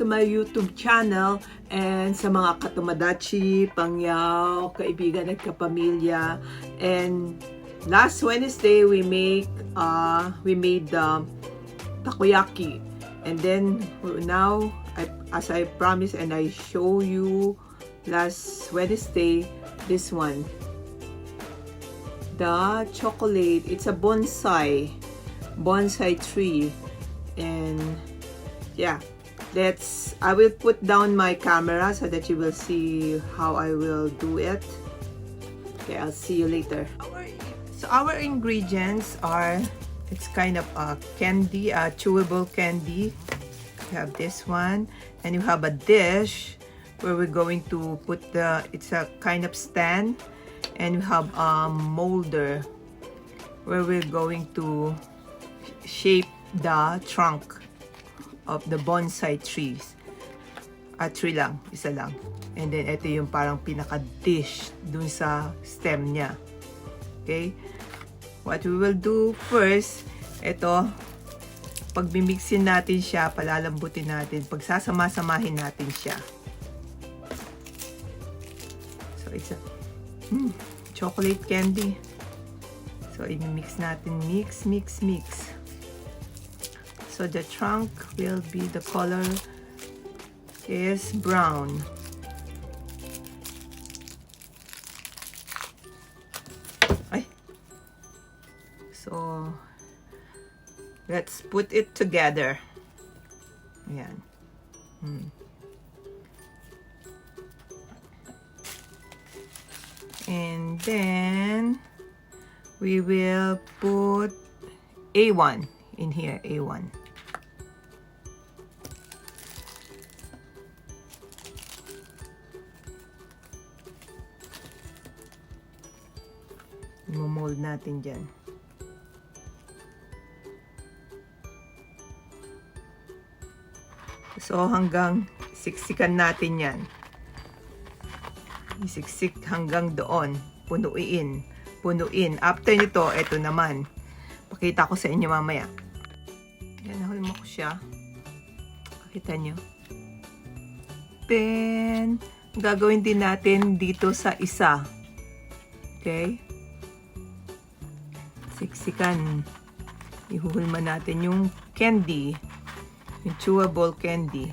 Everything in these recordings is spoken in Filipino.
my YouTube channel and sa mga katumadachii, pangyaw, kaibigan at kapamilya. And last Wednesday we made takoyaki. And then now, as I promised and I show you last Wednesday, this one, the chocolate. It's a bonsai tree. And yeah, I will put down my camera so that you will see how I will do it. Okay, I'll see you later. So our ingredients are, it's kind of a candy, a chewable candy. You have this one, and you have a dish where we're going to put it's a kind of stand, and you have a molder where we're going to shape the trunk of the bonsai trees. Tree lang, isa lang. And then ito yung parang pinaka-dish dun sa stem niya. Okay? What we will do first, ito, pag bimixin natin siya, palalambutin natin, pagsasama-samahin natin siya. So it's a chocolate candy. So i-mix natin, mix. So the trunk will be, the color is brown. Ay. So let's put it together. Ayan. And then we will put A1 in here, A1. Mold natin dyan. So hanggang siksikan natin yan. Isiksik hanggang doon. Punuin. After nito, ito naman. Pakita ko sa inyo mamaya. Yan, nahulma ko siya. Pakita nyo. Then, gagawin din natin dito sa isa. Okay? Siksikan. Ihuhulma natin yung candy. Yung chewable candy.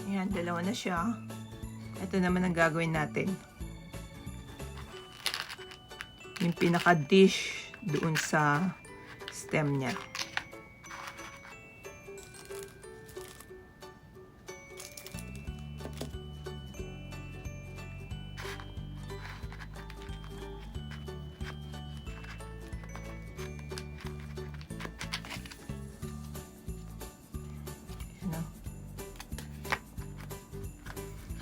Ayan, dalawa na siya. Ito naman ang gagawin natin. Yung pinaka-dish doon sa stem niya.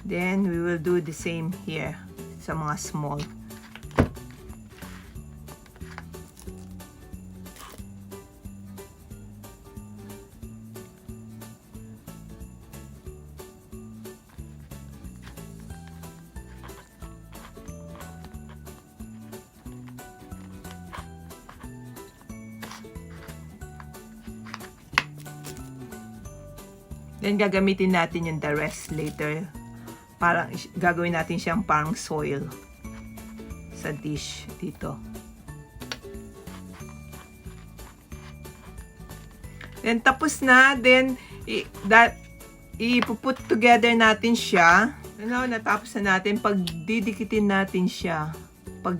Then, we will do the same here sa mga small. Then, gagamitin natin yung the rest later. Parang gagawin natin siyang parang soil sa dish dito. Then tapos na, then ipuput together natin siya. Ano, natapos na natin, pag didikitin natin siya. Pag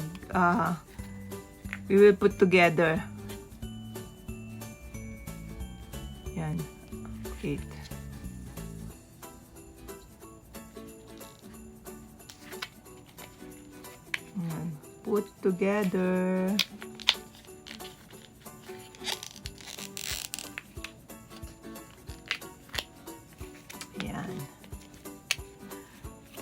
we will put together. Yan. Okay. Put together. Yan.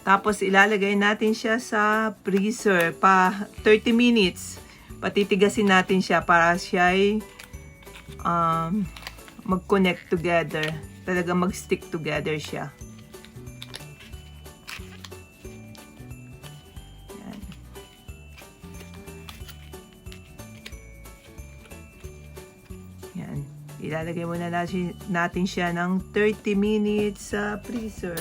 Tapos ilalagay natin siya sa freezer pa 30 minutes. Patitigasin natin siya para siya ay mag-connect together. Talaga mag-stick together siya. Yan. Ilalagay muna natin siya ng 30 minutes sa freezer.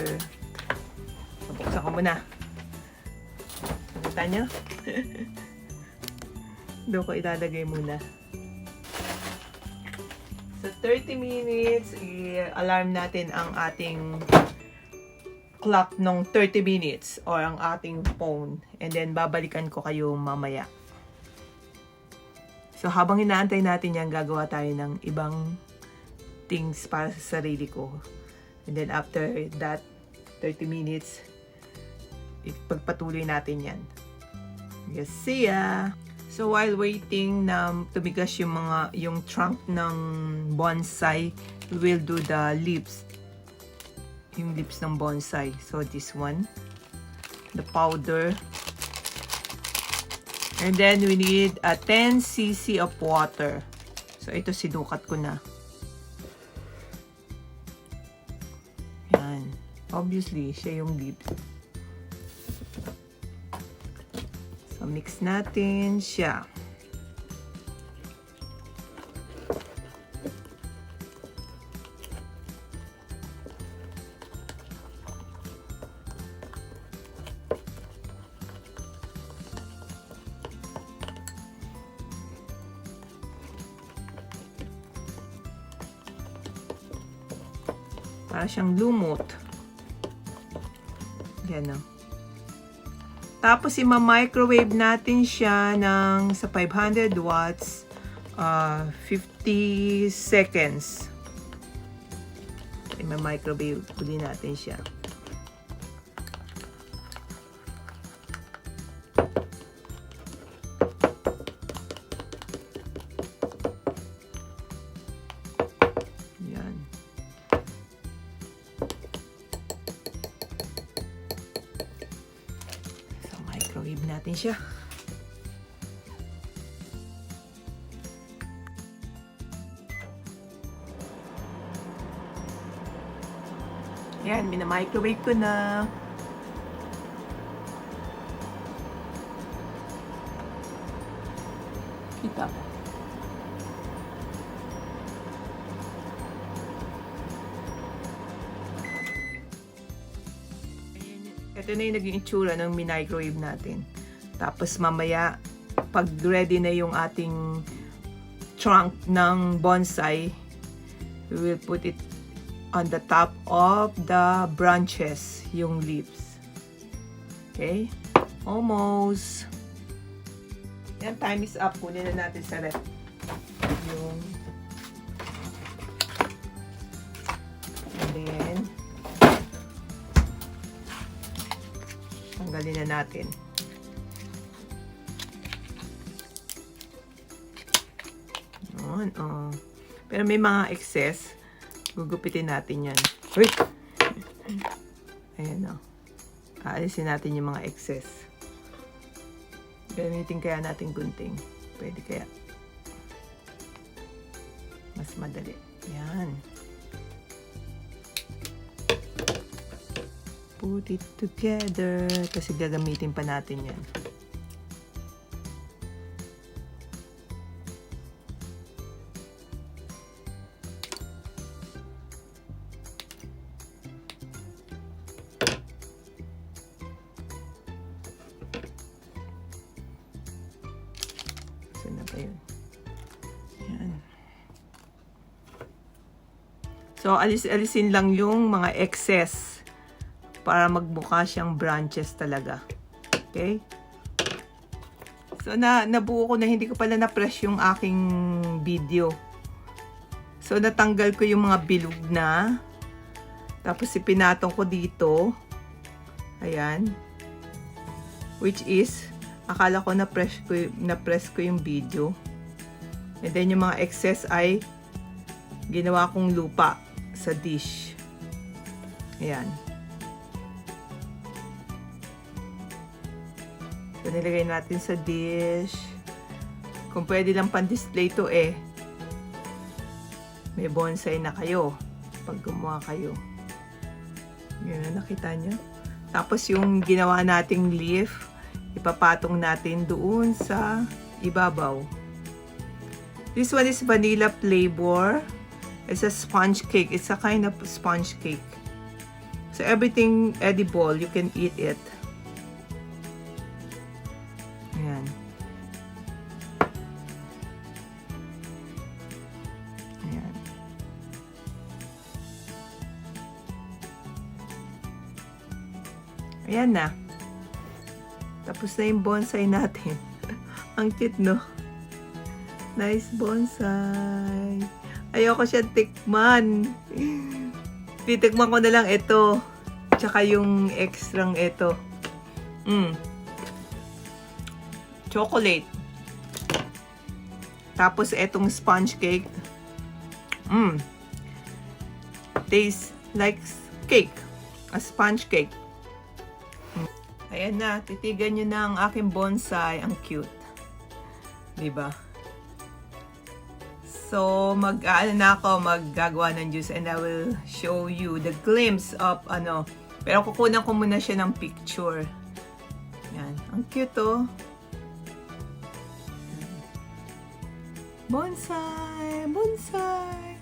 Buksan ko muna. Nakita nyo? Doon ko ilalagay muna. So 30 minutes, i-alarm natin ang ating clock ng 30 minutes or ang ating phone. And then, babalikan ko kayo mamaya. So, habang inaantay natin yan, gagawa tayo ng ibang things para sa sarili ko. And then, after that 30 minutes, ipagpatuloy natin yan. Yes, see ya! So, while waiting na tumigas yung trunk ng bonsai, we will do the leaves. Yung lips ng bonsai. So, this one. The powder. And then, we need a 10 cc of water. So, ito sinukat ko na. Yan. Obviously, siya yung lip. So, mix natin siya. Para siyang lumot. Yan o. Tapos, ima-microwave natin siya sa 500 watts, 50 seconds. Ima-microwave uli natin siya. Microwave natin siya. Yan, mina-microwave ko na. Kita. Ito na yung naging itsura ng microwave natin. Tapos mamaya, pag ready na yung ating trunk ng bonsai, we will put it on the top of the branches, yung leaves. Okay? Almost. Yan, time is up. Kunin na natin sa ref. Yung and then tanggalin na natin. Yun, oh. Pero may mga excess. Gugupitin natin yan. Uy! Ayan, oh. Aalisin natin yung mga excess. Gamitin kaya natin gunting. Pwede kaya. Mas madali. Yan. Put it together. Kasi gagamitin pa natin yan. Saan na ba yun? Yan. So, alisin lang yung mga excess para magmukha siyang branches talaga. Okay? So, nabuo ko na, hindi ko pala na-press yung aking video. So, natanggal ko yung mga bilog na. Tapos, ipinatong ko dito. Ayan. Which is, akala ko na-press ko yung video. And then, yung mga excess ay ginawa kong lupa sa dish. Ayan. So, nilagay natin sa dish. Kung pwede lang pan-display to may bonsai na kayo pag gumawa kayo. Yan, nakita nyo? Tapos yung ginawa nating leaf, ipapatong natin doon sa ibabaw. This one is vanilla flavor. It's a sponge cake. It's a kind of sponge cake. So everything edible, you can eat it. Ayan. Ayan. Ayan na. Tapos na yung bonsai natin. Ang cute, no? Nice bonsai. Ayoko siya tikman. Titikman ko na lang ito. Tsaka yung extrang ito. Chocolate. Tapos itong sponge cake. Tastes like cake. A sponge cake. Ayan na, titigan nyo na ang aking bonsai. Ang cute. Diba? So, maggagawa ng juice and I will show you the glimpse of Pero kukunan ko muna siya ng picture. Yan. Ang cute, oh. Bonsai! Bonsai!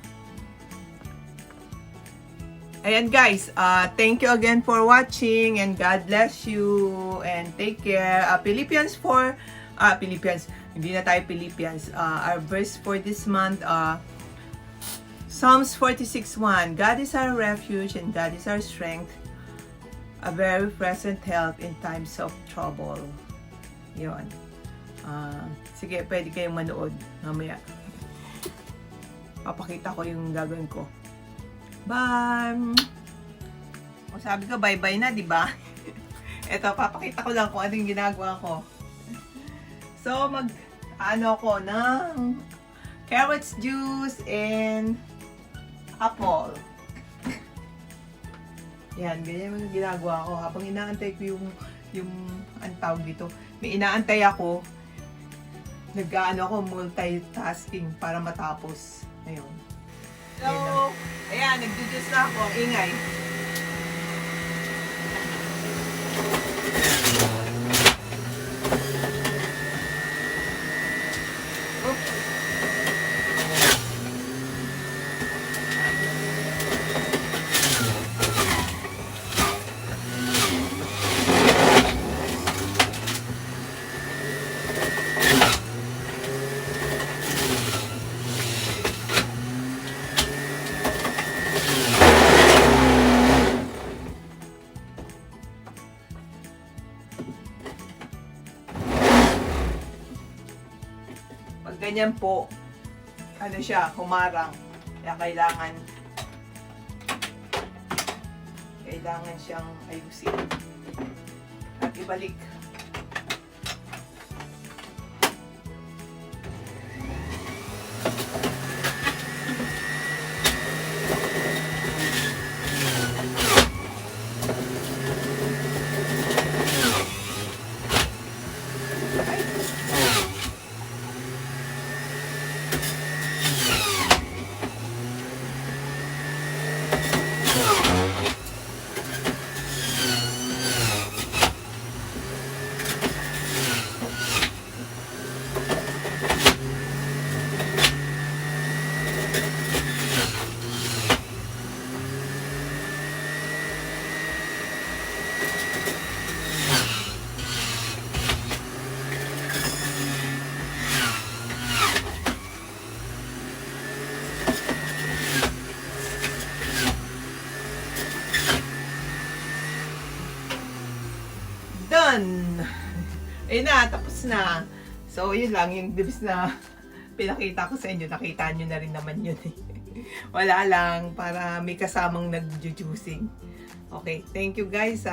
Ayan guys, thank you again for watching and God bless you and take care. Philippians, hindi na tayo Philippians. Our verse for this month, Psalms 46:1. God is our refuge and God is our strength, a very present help in times of trouble. Yun. Sige, pwede kayong manood mamaya. Papakita ko yung gagawin ko. Bye! O sabi ko, bye-bye na, di ba? Ito, papakita ko lang kung ano yung ginagawa ko. So, ko ng carrots juice and apple. Yan, ganyan yung ginagawa ko. Habang inaantay ko yung ang tawag dito. May inaantay ako. Ako, multitasking para matapos. Ayun. So, ayan, nagjujuice na ako. Ingay. Ganyan po, siya, humarang. Kaya kailangan siyang ayusin. At ibalik. Done! Ayun na, tapos na. So, yun lang, yung dibs na pinakita ko sa inyo. Nakita nyo na rin naman yun eh. Wala lang, para may kasamang nag-juicing. Okay, thank you guys.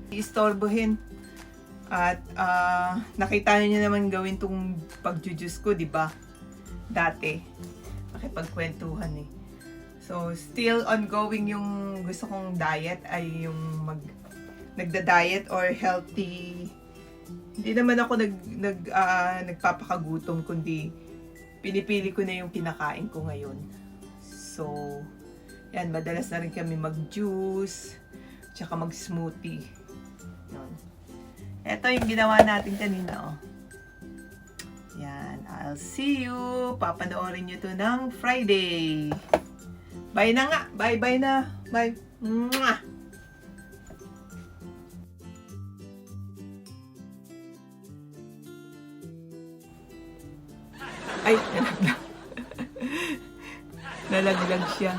Istorbohin. At nakita nyo naman gawin tong pag-juice ko, di ba? Dati. Makipagkwentuhan eh. So, still ongoing yung gusto kong diet ay yung nagda-diet or healthy. Hindi naman ako nagpapakagutom, kundi pinipili ko na yung kinakain ko ngayon. So, yan, madalas na rin kami mag-juice, tsaka mag-smoothie. Yun. Ito yung ginawa natin kanina, oh. Yan, I'll see you. Papanoorin nyo to ng Friday. Bye na nga. Bye na. Bye. Mwah! Ay, nalaglag. Nalaglag siya.